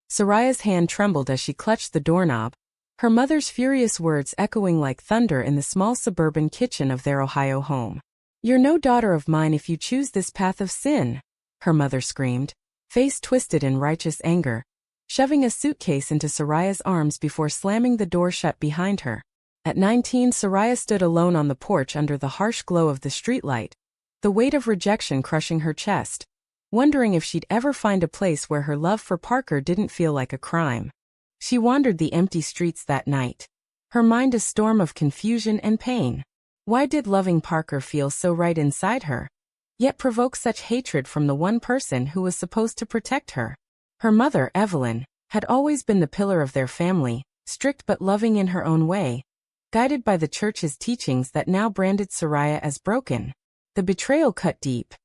Sariah's hand trembled as she clutched the doorknob, her mother's furious words echoing like thunder in the small suburban kitchen of their Ohio home. "You're no daughter of mine if you choose this path of sin," her mother screamed, face twisted in righteous anger, shoving a suitcase into Sariah's arms before slamming the door shut behind her. At 19, Sariah stood alone on the porch under the harsh glow of the streetlight, the weight of rejection crushing her chest, wondering if she'd ever find a place where her love for Parker didn't feel like a crime. She wandered the empty streets that night, her mind a storm of confusion and pain. Why did loving Parker feel so right inside her, yet provoke such hatred from the one person who was supposed to protect her? Her mother, Evelyn, had always been the pillar of their family, strict but loving in her own way, guided by the church's teachings that now branded Sariah as broken. The betrayal cut deep.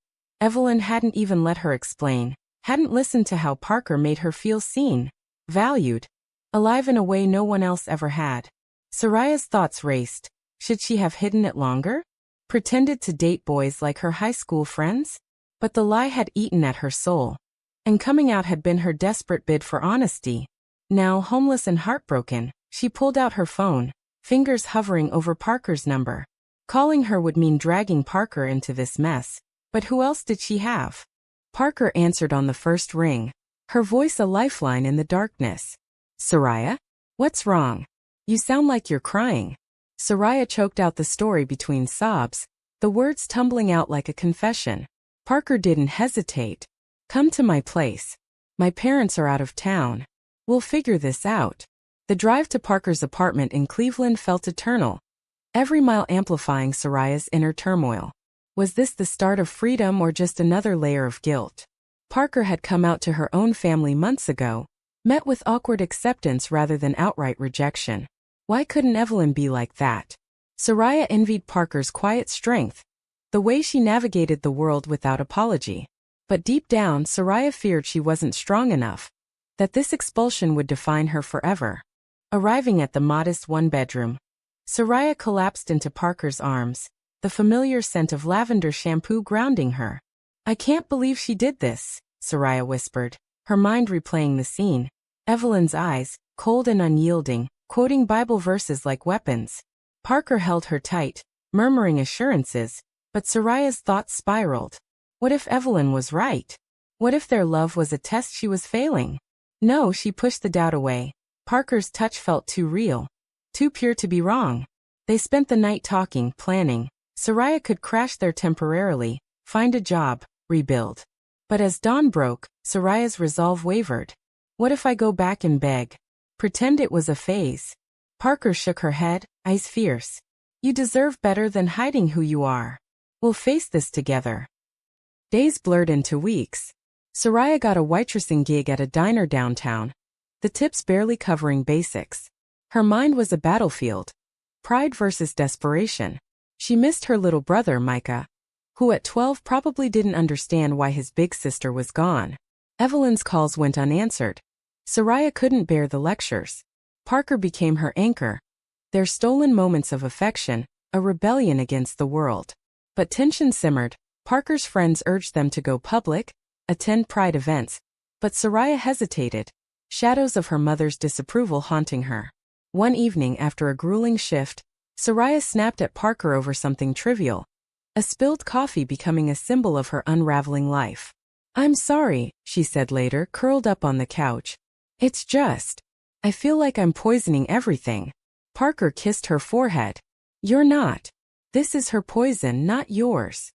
Evelyn hadn't even let her explain, hadn't listened to how Parker made her feel seen, valued, alive in a way no one else ever had. Sariah's thoughts raced. Should she have hidden it longer? Pretended to date boys like her high school friends? But the lie had eaten at her soul, and coming out had been her desperate bid for honesty. Now, homeless and heartbroken, she pulled out her phone, fingers hovering over Parker's number. Calling her would mean dragging Parker into this mess, but who else did she have? Parker answered on the first ring, her voice a lifeline in the darkness. "Sariah? What's wrong? You sound like you're crying." Sariah choked out the story between sobs, the words tumbling out like a confession. Parker didn't hesitate. "Come to my place. My parents are out of town. We'll figure this out." The drive to Parker's apartment in Cleveland felt eternal, every mile amplifying Sariah's inner turmoil. Was this the start of freedom or just another layer of guilt? Parker had come out to her own family months ago, met with awkward acceptance rather than outright rejection. Why couldn't Evelyn be like that? Sariah envied Parker's quiet strength, the way she navigated the world without apology. But deep down, Sariah feared she wasn't strong enough, that this expulsion would define her forever. Arriving at the modest one-bedroom, Sariah collapsed into Parker's arms, the familiar scent of lavender shampoo grounding her. "I can't believe she did this," Sariah whispered, her mind replaying the scene. Evelyn's eyes, cold and unyielding, quoting Bible verses like weapons. Parker held her tight, murmuring assurances, but Sariah's thoughts spiraled. What if Evelyn was right? What if their love was a test she was failing? No, she pushed the doubt away. Parker's touch felt too real, too pure to be wrong. They spent the night talking, planning. Sariah could crash there temporarily, find a job, rebuild. But as dawn broke, Sariah's resolve wavered. What if I go back and beg? Pretend it was a phase? Parker shook her head, eyes fierce. You deserve better than hiding who you are. We'll face this together. Days blurred into weeks. Sariah got a waitressing gig at a diner downtown, the tips barely covering basics. Her mind was a battlefield. Pride versus desperation. She missed her little brother, Micah, who at 12 probably didn't understand why his big sister was gone. Evelyn's calls went unanswered. Sariah couldn't bear the lectures. Parker became her anchor, their stolen moments of affection, a rebellion against the world. But tension simmered. Parker's friends urged them to go public, attend Pride events, but Sariah hesitated, shadows of her mother's disapproval haunting her. One evening after a grueling shift, Sariah snapped at Parker over something trivial, a spilled coffee becoming a symbol of her unraveling life. "I'm sorry," she said later, curled up on the couch. "It's just, I feel like I'm poisoning everything." Parker kissed her forehead. "You're not. This is her poison, not yours."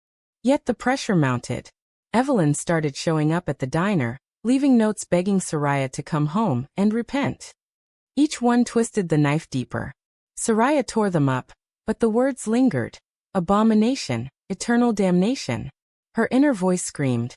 Yet the pressure mounted. Evelyn started showing up at the diner, leaving notes begging Sariah to come home and repent. Each one twisted the knife deeper. Sariah tore them up, but the words lingered. Abomination, eternal damnation. Her inner voice screamed.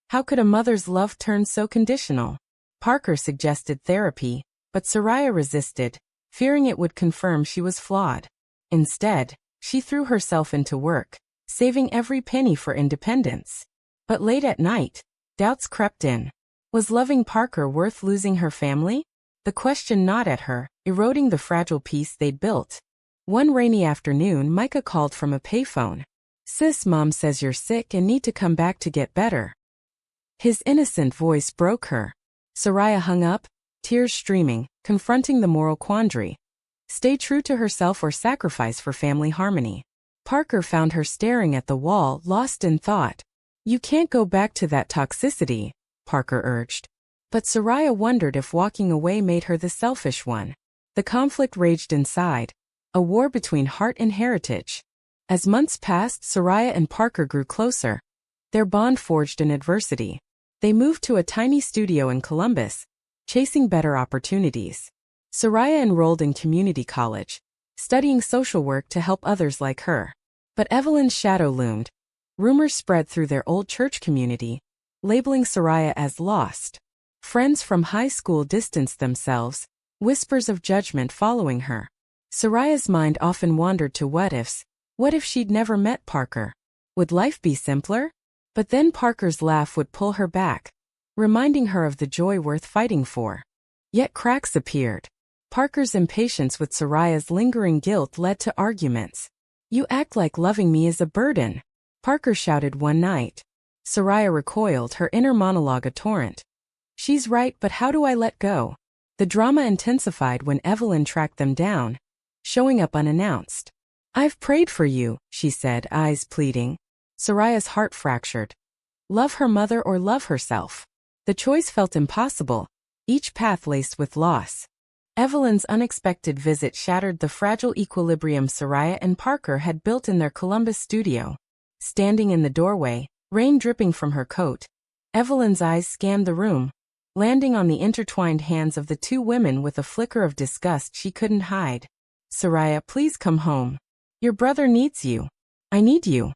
How could a mother's love turn so conditional? Parker suggested therapy, but Sariah resisted, fearing it would confirm she was flawed. Instead, she threw herself into work, saving every penny for independence. But late at night, doubts crept in. Was loving Parker worth losing her family? The question gnawed at her, eroding the fragile peace they'd built. One rainy afternoon, Micah called from a payphone. "Sis, Mom says you're sick and need to come back to get better." His innocent voice broke her. Sariah hung up, tears streaming, confronting the moral quandary. Stay true to herself or sacrifice for family harmony. Parker found her staring at the wall, lost in thought. You can't go back to that toxicity, Parker urged. But Sariah wondered if walking away made her the selfish one. The conflict raged inside, a war between heart and heritage. As months passed, Sariah and Parker grew closer. Their bond forged in adversity. They moved to a tiny studio in Columbus, chasing better opportunities. Sariah enrolled in community college, studying social work to help others like her. But Evelyn's shadow loomed. Rumors spread through their old church community, labeling Sariah as lost. Friends from high school distanced themselves, whispers of judgment following her. Sariah's mind often wandered to what-ifs. What if she'd never met Parker? Would life be simpler? But then Parker's laugh would pull her back, reminding her of the joy worth fighting for. Yet cracks appeared. Parker's impatience with Sariah's lingering guilt led to arguments. You act like loving me is a burden, Parker shouted one night. Sariah recoiled, her inner monologue a torrent. She's right, but how do I let go? The drama intensified when Evelyn tracked them down, showing up unannounced. I've prayed for you, she said, eyes pleading. Sariah's heart fractured. Love her mother or love herself? The choice felt impossible, each path laced with loss. Evelyn's unexpected visit shattered the fragile equilibrium Sariah and Parker had built in their Columbus studio. Standing in the doorway, rain dripping from her coat, Evelyn's eyes scanned the room, landing on the intertwined hands of the two women with a flicker of disgust she couldn't hide. Sariah, please come home. Your brother needs you. I need you.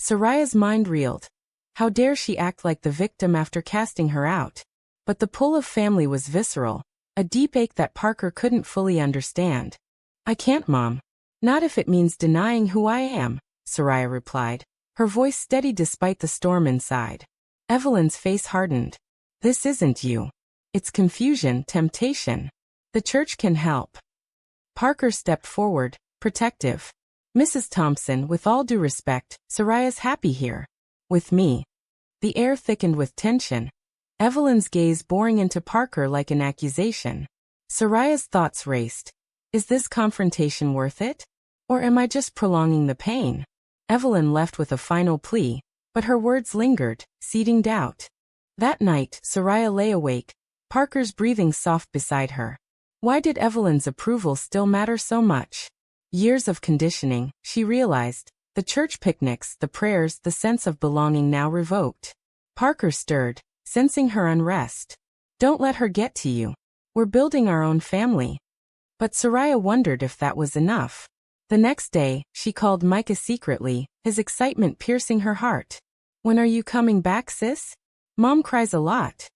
Sariah's mind reeled. How dare she act like the victim after casting her out? But the pull of family was visceral, a deep ache that Parker couldn't fully understand. I can't, Mom. Not if it means denying who I am, Sariah replied, her voice steady despite the storm inside. Evelyn's face hardened. This isn't you. It's confusion, temptation. The church can help. Parker stepped forward, protective. Mrs. Thompson, with all due respect, Sariah's happy here. With me. The air thickened with tension, Evelyn's gaze boring into Parker like an accusation. Sariah's thoughts raced. Is this confrontation worth it? Or am I just prolonging the pain? Evelyn left with a final plea, but her words lingered, seeding doubt. That night, Sariah lay awake, Parker's breathing soft beside her. Why did Evelyn's approval still matter so much? Years of conditioning, she realized. The church picnics, the prayers, the sense of belonging now revoked. Parker stirred, sensing her unrest. Don't let her get to you. We're building our own family. But Sariah wondered if that was enough. The next day, she called Micah secretly, his excitement piercing her heart. When are you coming back, sis? Mom cries a lot.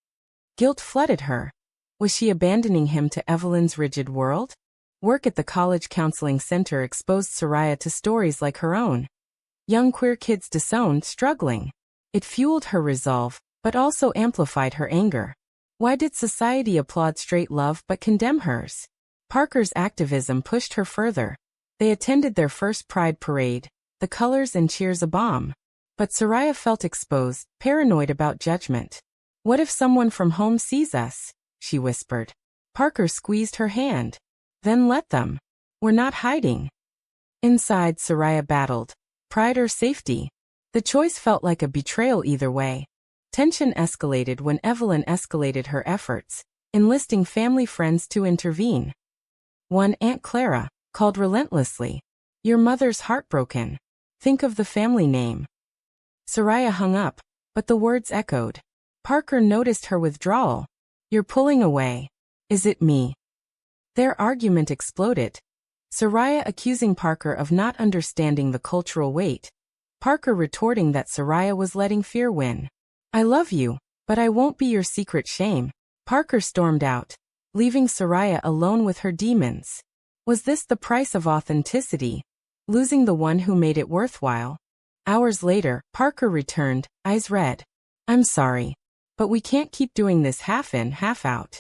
Guilt flooded her. Was she abandoning him to Evelyn's rigid world? Work at the college counseling center exposed Sariah to stories like her own. Young queer kids disowned, struggling. It fueled her resolve, but also amplified her anger. Why did society applaud straight love but condemn hers? Parker's activism pushed her further. They attended their first Pride parade, the colors and cheers a bomb. But Sariah felt exposed, paranoid about judgment. What if someone from home sees us? She whispered. Parker squeezed her hand. Then let them. We're not hiding. Inside, Sariah battled. Pride or safety? The choice felt like a betrayal either way. Tension escalated when Evelyn escalated her efforts, enlisting family friends to intervene. One, Aunt Clara, called relentlessly. Your mother's heartbroken. Think of the family name. Sariah hung up, but the words echoed. Parker noticed her withdrawal. You're pulling away. Is it me? Their argument exploded. Sariah accusing Parker of not understanding the cultural weight. Parker retorting that Sariah was letting fear win. I love you, but I won't be your secret shame. Parker stormed out, leaving Sariah alone with her demons. Was this the price of authenticity? Losing the one who made it worthwhile? Hours later, Parker returned, eyes red. I'm sorry, but we can't keep doing this half in, half out.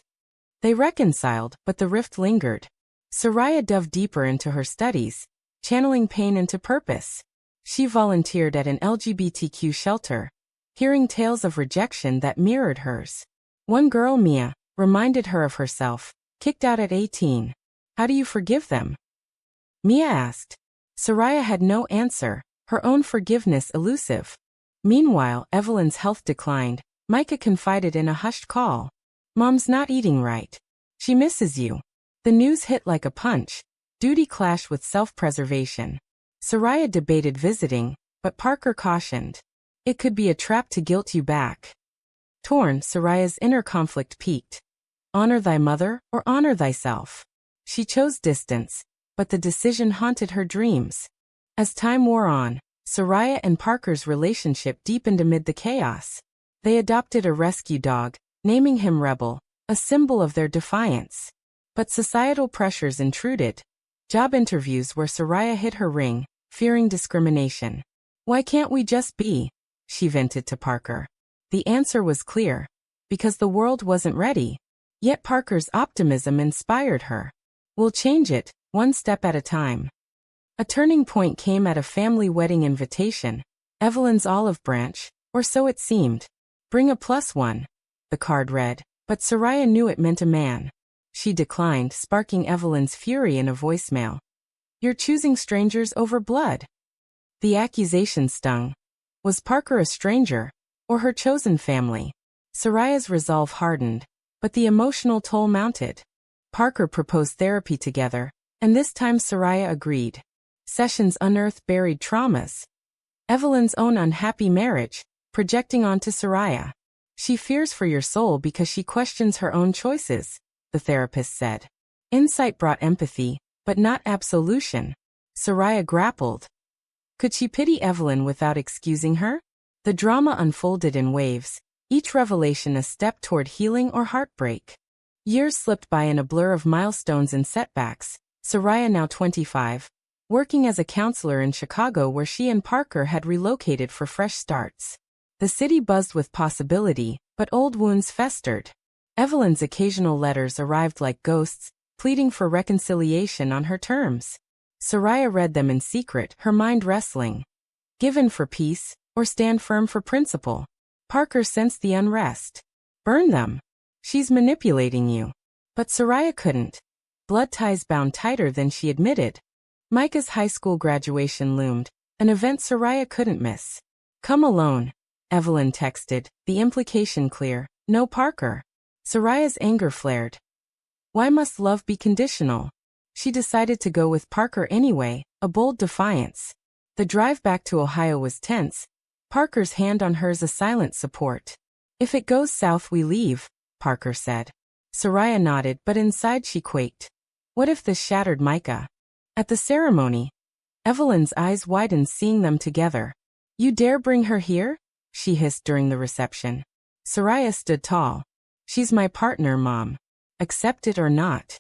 They reconciled, but the rift lingered. Sariah dove deeper into her studies, channeling pain into purpose. She volunteered at an LGBTQ shelter, hearing tales of rejection that mirrored hers. One girl, Mia, reminded her of herself, kicked out at 18. How do you forgive them? Mia asked. Sariah had no answer, her own forgiveness elusive. Meanwhile, Evelyn's health declined. Micah confided in a hushed call. Mom's not eating right. She misses you. The news hit like a punch. Duty clashed with self-preservation. Sariah debated visiting, but Parker cautioned. It could be a trap to guilt you back. Torn, Sariah's inner conflict peaked. Honor thy mother or honor thyself. She chose distance, but the decision haunted her dreams. As time wore on, Sariah and Parker's relationship deepened amid the chaos. They adopted a rescue dog, naming him Rebel, a symbol of their defiance. But societal pressures intruded. Job interviews where Sariah hit her ring, fearing discrimination. Why can't we just be? She vented to Parker. The answer was clear. Because the world wasn't ready. Yet Parker's optimism inspired her. We'll change it, one step at a time. A turning point came at a family wedding invitation. Evelyn's olive branch, or so it seemed. Bring a +1. The card read, but Sariah knew it meant a man. She declined, sparking Evelyn's fury in a voicemail. You're choosing strangers over blood. The accusation stung. Was Parker a stranger, or her chosen family? Sariah's resolve hardened, but the emotional toll mounted. Parker proposed therapy together, and this time Sariah agreed. Sessions unearthed buried traumas. Evelyn's own unhappy marriage, projecting onto Sariah. She fears for your soul because she questions her own choices, the therapist said. Insight brought empathy, but not absolution. Sariah grappled. Could she pity Evelyn without excusing her? The drama unfolded in waves, each revelation a step toward healing or heartbreak. Years slipped by in a blur of milestones and setbacks. Sariah, now 25, working as a counselor in Chicago where she and Parker had relocated for fresh starts. The city buzzed with possibility, but old wounds festered. Evelyn's occasional letters arrived like ghosts, pleading for reconciliation on her terms. Sariah read them in secret, her mind wrestling. Give in for peace, or stand firm for principle. Parker sensed the unrest. Burn them. She's manipulating you. But Sariah couldn't. Blood ties bound tighter than she admitted. Micah's high school graduation loomed, an event Sariah couldn't miss. Come alone, Evelyn texted, the implication clear. No Parker. Sariah's anger flared. Why must love be conditional? She decided to go with Parker anyway, a bold defiance. The drive back to Ohio was tense. Parker's hand on hers a silent support. If it goes south we leave, Parker said. Sariah nodded, but inside she quaked. What if this shattered Micah? At the ceremony, Evelyn's eyes widened seeing them together. You dare bring her here? She hissed during the reception. Sariah stood tall. She's my partner, Mom. Accept it or not.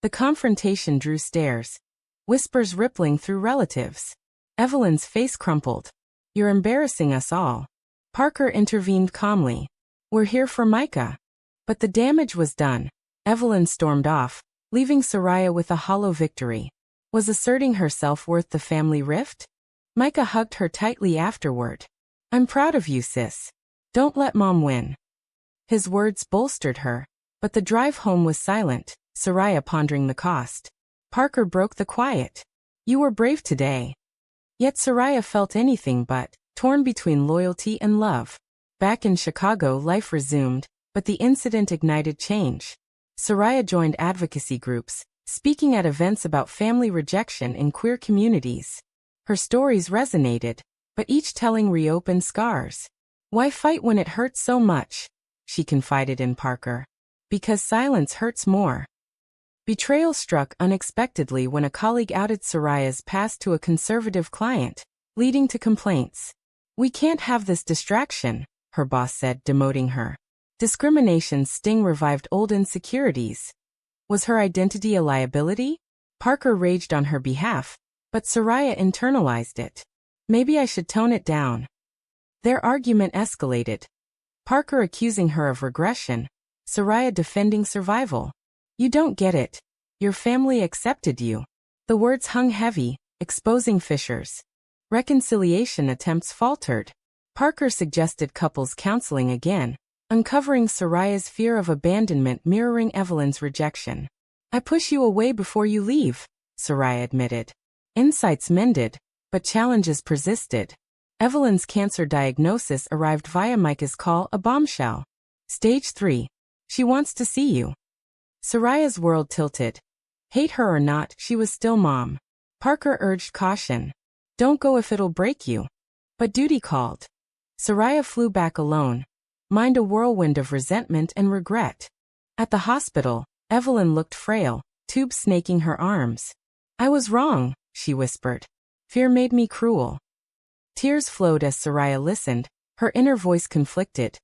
The confrontation drew stares. Whispers rippling through relatives. Evelyn's face crumpled. You're embarrassing us all. Parker intervened calmly. We're here for Micah. But the damage was done. Evelyn stormed off, leaving Sariah with a hollow victory. Was asserting herself worth the family rift? Micah hugged her tightly afterward. I'm proud of you, sis. Don't let Mom win. His words bolstered her, but the drive home was silent, Sariah pondering the cost. Parker broke the quiet. You were brave today. Yet Sariah felt anything but, torn between loyalty and love. Back in Chicago, life resumed, but the incident ignited change. Sariah joined advocacy groups, speaking at events about family rejection in queer communities. Her stories resonated, but each telling reopened scars. Why fight when it hurts so much? She confided in Parker. Because silence hurts more. Betrayal struck unexpectedly when a colleague outed Sariah's past to a conservative client, leading to complaints. We can't have this distraction, her boss said, demoting her. Discrimination's sting revived old insecurities. Was her identity a liability? Parker raged on her behalf, but Sariah internalized it. Maybe I should tone it down. Their argument escalated. Parker accusing her of regression, Sariah defending survival. You don't get it. Your family accepted you. The words hung heavy, exposing fissures. Reconciliation attempts faltered. Parker suggested couples counseling again, uncovering Sariah's fear of abandonment mirroring Evelyn's rejection. I push you away before you leave, Sariah admitted. Insights mended, but challenges persisted. Evelyn's cancer diagnosis arrived via Micah's call, a bombshell. Stage 3. She wants to see you. Sariah's world tilted. Hate her or not, she was still mom. Parker urged caution. Don't go if it'll break you. But duty called. Sariah flew back alone. Mind a whirlwind of resentment and regret. At the hospital, Evelyn looked frail, tubes snaking her arms. I was wrong, she whispered. Fear made me cruel. Tears flowed as Sariah listened, her inner voice conflicted.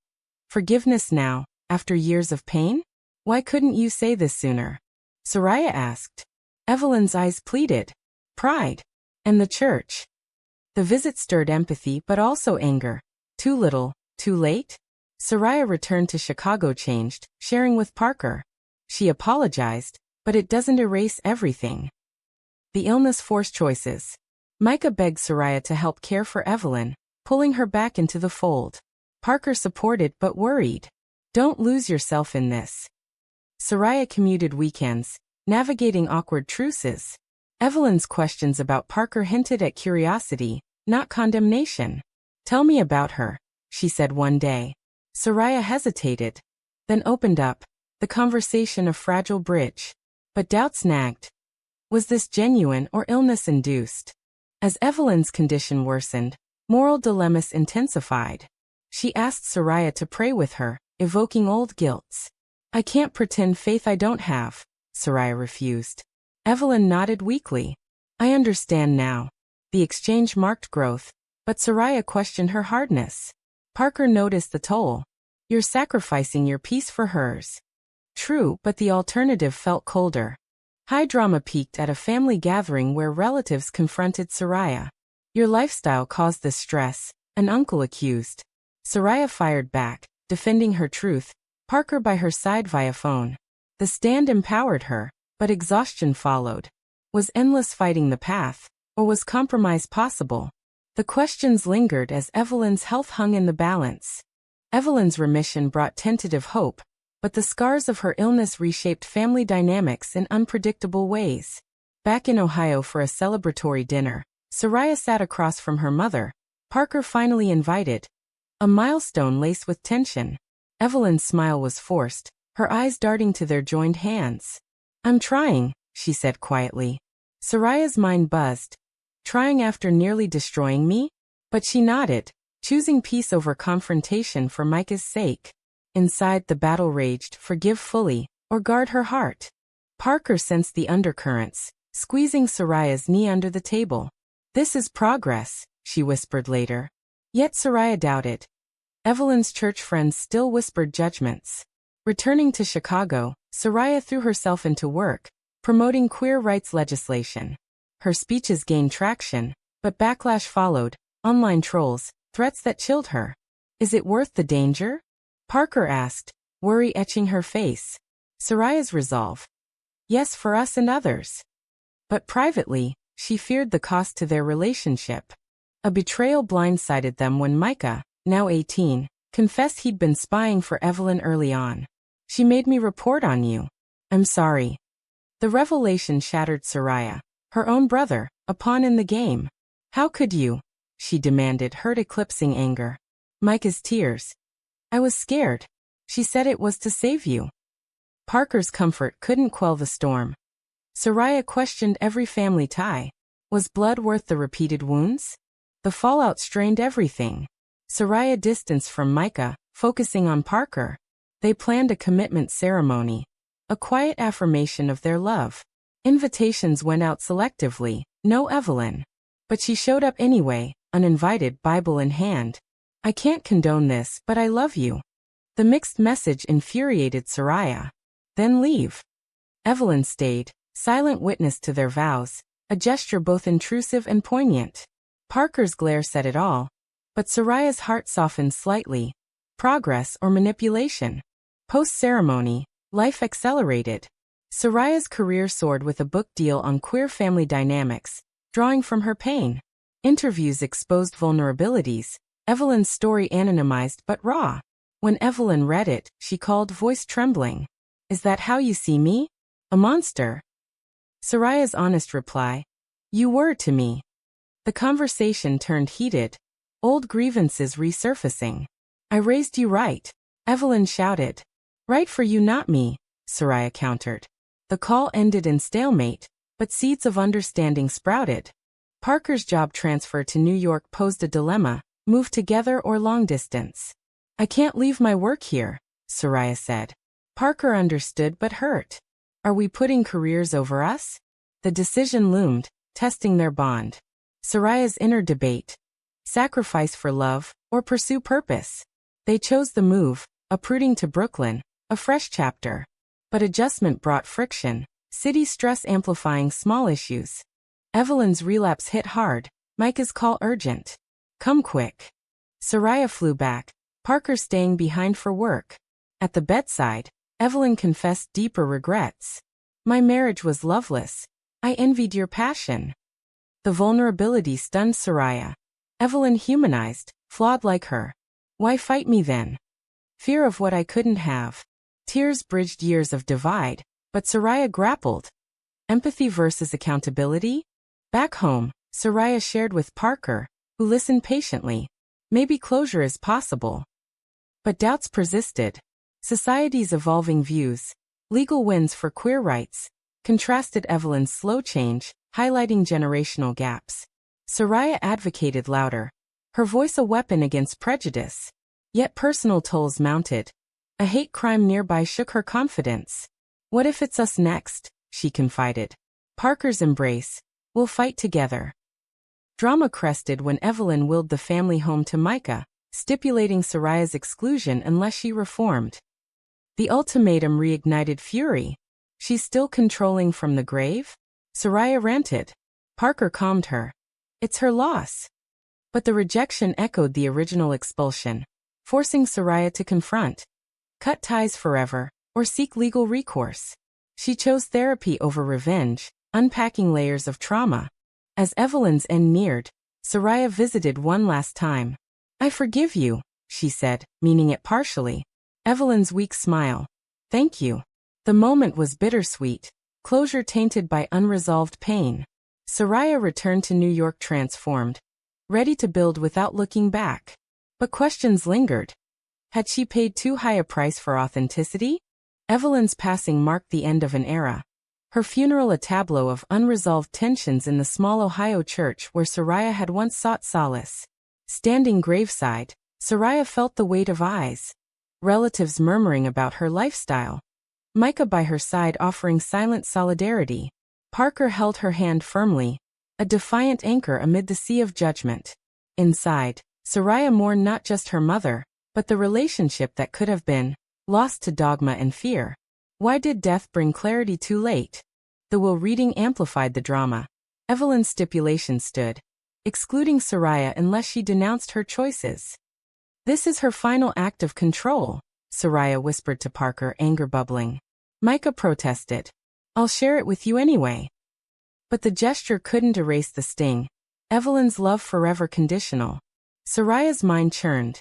Forgiveness now, after years of pain? Why couldn't you say this sooner? Sariah asked. Evelyn's eyes pleaded. Pride. And the church. The visit stirred empathy but also anger. Too little, too late? Sariah returned to Chicago changed, sharing with Parker. She apologized, but it doesn't erase everything. The illness forced choices. Micah begged Sariah to help care for Evelyn, pulling her back into the fold. Parker supported but worried. Don't lose yourself in this. Sariah commuted weekends, navigating awkward truces. Evelyn's questions about Parker hinted at curiosity, not condemnation. Tell me about her, she said one day. Sariah hesitated, then opened up, the conversation a fragile bridge. But doubts nagged. Was this genuine or illness-induced? As Evelyn's condition worsened, moral dilemmas intensified. She asked Sariah to pray with her, evoking old guilts. I can't pretend faith I don't have, Sariah refused. Evelyn nodded weakly. I understand now. The exchange marked growth, but Sariah questioned her hardness. Parker noticed the toll. You're sacrificing your peace for hers. True, but the alternative felt colder. High drama peaked at a family gathering where relatives confronted Sariah. Your lifestyle caused this stress, an uncle accused. Sariah fired back, defending her truth, Parker by her side via phone. The stand empowered her, but exhaustion followed. Was endless fighting the path, or was compromise possible? The questions lingered as Evelyn's health hung in the balance. Evelyn's remission brought tentative hope, but the scars of her illness reshaped family dynamics in unpredictable ways. Back in Ohio for a celebratory dinner, Sariah sat across from her mother, Parker finally invited. A milestone laced with tension. Evelyn's smile was forced, her eyes darting to their joined hands. I'm trying, she said quietly. Sariah's mind buzzed. Trying after nearly destroying me? But she nodded, choosing peace over confrontation for Micah's sake. Inside the battle raged, forgive fully, or guard her heart. Parker sensed the undercurrents, squeezing Sariah's knee under the table. This is progress, she whispered later. Yet Sariah doubted. Evelyn's church friends still whispered judgments. Returning to Chicago, Sariah threw herself into work, promoting queer rights legislation. Her speeches gained traction, but backlash followed, online trolls, threats that chilled her. Is it worth the danger? Parker asked, worry etching her face. Sariah's resolve. Yes, for us and others. But privately, she feared the cost to their relationship. A betrayal blindsided them when Micah, now 18, confessed he'd been spying for Evelyn early on. She made me report on you. I'm sorry. The revelation shattered Sariah, her own brother, a pawn in the game. How could you? She demanded, hurt eclipsing anger. Micah's tears. I was scared. She said it was to save you. Parker's comfort couldn't quell the storm. Sariah questioned every family tie. Was blood worth the repeated wounds? The fallout strained everything. Sariah distanced from Micah, focusing on Parker. They planned a commitment ceremony. A quiet affirmation of their love. Invitations went out selectively, no Evelyn. But she showed up anyway, uninvited, Bible in hand. I can't condone this, but I love you. The mixed message infuriated Sariah. Then leave. Evelyn stayed, silent witness to their vows, a gesture both intrusive and poignant. Parker's glare said it all. But Sariah's heart softened slightly. Progress or manipulation? Post-ceremony, life accelerated. Sariah's career soared with a book deal on queer family dynamics, drawing from her pain. Interviews exposed vulnerabilities, Evelyn's story anonymized but raw. When Evelyn read it, she called, voice trembling. Is that how you see me? A monster? Sariah's honest reply. You were to me. The conversation turned heated. Old grievances resurfacing. I raised you right, Evelyn shouted. Right for you, not me, Sariah countered. The call ended in stalemate, but seeds of understanding sprouted. Parker's job transfer to New York posed a dilemma, move together or long distance. I can't leave my work here, Sariah said. Parker understood but hurt. Are we putting careers over us? The decision loomed, testing their bond. Sariah's inner debate. Sacrifice for love, or pursue purpose. They chose the move, uprooting to Brooklyn, a fresh chapter. But adjustment brought friction, city stress amplifying small issues. Evelyn's relapse hit hard, Micah's call urgent. Come quick. Sariah flew back, Parker staying behind for work. At the bedside, Evelyn confessed deeper regrets. My marriage was loveless. I envied your passion. The vulnerability stunned Sariah. Evelyn humanized, flawed like her. Why fight me then? Fear of what I couldn't have. Tears bridged years of divide, but Sariah grappled. Empathy versus accountability? Back home, Sariah shared with Parker, who listened patiently. Maybe closure is possible. But doubts persisted. Society's evolving views, legal wins for queer rights, contrasted Evelyn's slow change, highlighting generational gaps. Sariah advocated louder, her voice a weapon against prejudice. Yet personal tolls mounted. A hate crime nearby shook her confidence. What if it's us next? She confided. Parker's embrace. We'll fight together. Drama crested when Evelyn willed the family home to Micah, stipulating Sariah's exclusion unless she reformed. The ultimatum reignited fury. She's still controlling from the grave? Sariah ranted. Parker calmed her. It's her loss. But the rejection echoed the original expulsion, forcing Sariah to confront. Cut ties forever, or seek legal recourse. She chose therapy over revenge, unpacking layers of trauma. As Evelyn's end neared, Sariah visited one last time. I forgive you, she said, meaning it partially. Evelyn's weak smile. Thank you. The moment was bittersweet, closure tainted by unresolved pain. Sariah returned to New York transformed, ready to build without looking back. But questions lingered. Had she paid too high a price for authenticity? Evelyn's passing marked the end of an era. Her funeral a tableau of unresolved tensions in the small Ohio church where Sariah had once sought solace. Standing graveside, Sariah felt the weight of eyes. Relatives murmuring about her lifestyle. Micah by her side offering silent solidarity. Parker held her hand firmly, a defiant anchor amid the sea of judgment. Inside, Sariah mourned not just her mother, but the relationship that could have been, lost to dogma and fear. Why did death bring clarity too late? The will reading amplified the drama. Evelyn's stipulation stood, excluding Sariah unless she denounced her choices. This is her final act of control, Sariah whispered to Parker, anger bubbling. Micah protested. I'll share it with you anyway. But the gesture couldn't erase the sting. Evelyn's love forever conditional. Sariah's mind churned.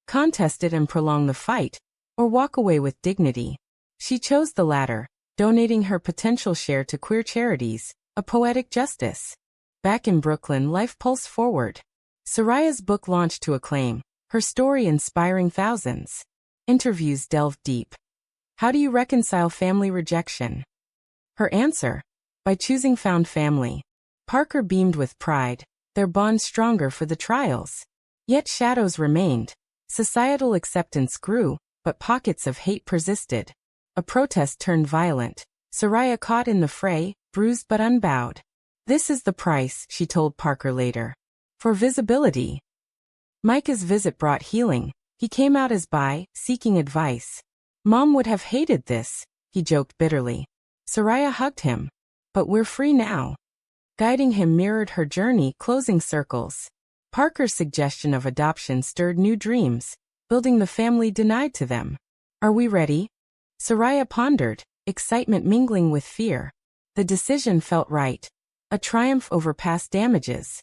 Contest it and prolong the fight, or walk away with dignity. She chose the latter, donating her potential share to queer charities, a poetic justice. Back in Brooklyn, life pulsed forward. Sariah's book launched to acclaim, her story inspiring thousands. Interviews delved deep. How do you reconcile family rejection? Her answer? By choosing found family. Parker beamed with pride, their bond stronger for the trials. Yet shadows remained. Societal acceptance grew, but pockets of hate persisted. A protest turned violent. Sariah caught in the fray, bruised but unbowed. This is the price, she told Parker later. For visibility. Micah's visit brought healing. He came out as bi, seeking advice. Mom would have hated this, he joked bitterly. Sariah hugged him. But we're free now. Guiding him mirrored her journey, closing circles. Parker's suggestion of adoption stirred new dreams, building the family denied to them. Are we ready? Sariah pondered, excitement mingling with fear. The decision felt right. A triumph over past damages.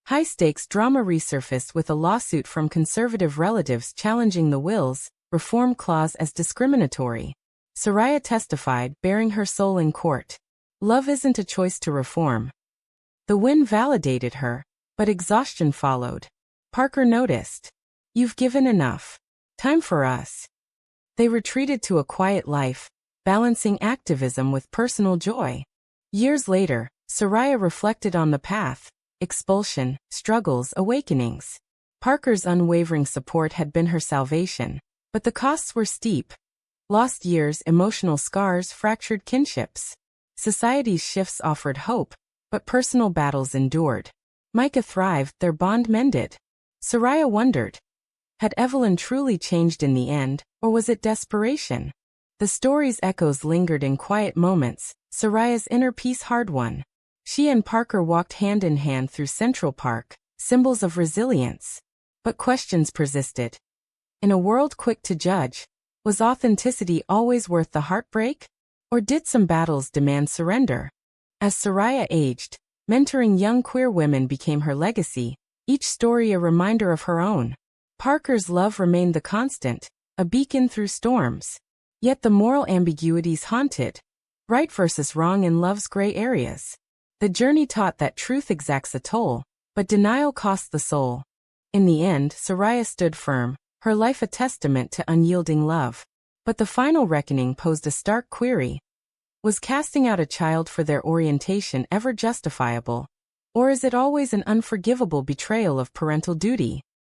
High-stakes drama resurfaced with a lawsuit from conservative relatives challenging the wills, reform clause as discriminatory. Sariah testified, bearing her soul in court. Love isn't a choice to reform. The win validated her, but exhaustion followed. Parker noticed. You've given enough. Time for us. They retreated to a quiet life, balancing activism with personal joy. Years later, Sariah reflected on the path: expulsion, struggles, awakenings. Parker's unwavering support had been her salvation, but the costs were steep. Lost years, emotional scars, fractured kinships. Society's shifts offered hope, but personal battles endured. Micah thrived, their bond mended. Sariah wondered, had Evelyn truly changed in the end, or was it desperation? The story's echoes lingered in quiet moments, Sariah's inner peace hard-won. She and Parker walked hand in hand through Central Park, symbols of resilience. But questions persisted. In a world quick to judge, was authenticity always worth the heartbreak? Or did some battles demand surrender? As Sariah aged, mentoring young queer women became her legacy, each story a reminder of her own. Parker's love remained the constant, a beacon through storms. Yet the moral ambiguities haunted, right versus wrong in love's gray areas. The journey taught that truth exacts a toll, but denial costs the soul. In the end, Sariah stood firm, her life a testament to unyielding love. But the final reckoning posed a stark query. Was casting out a child for their orientation ever justifiable? Or is it always an unforgivable betrayal of parental duty?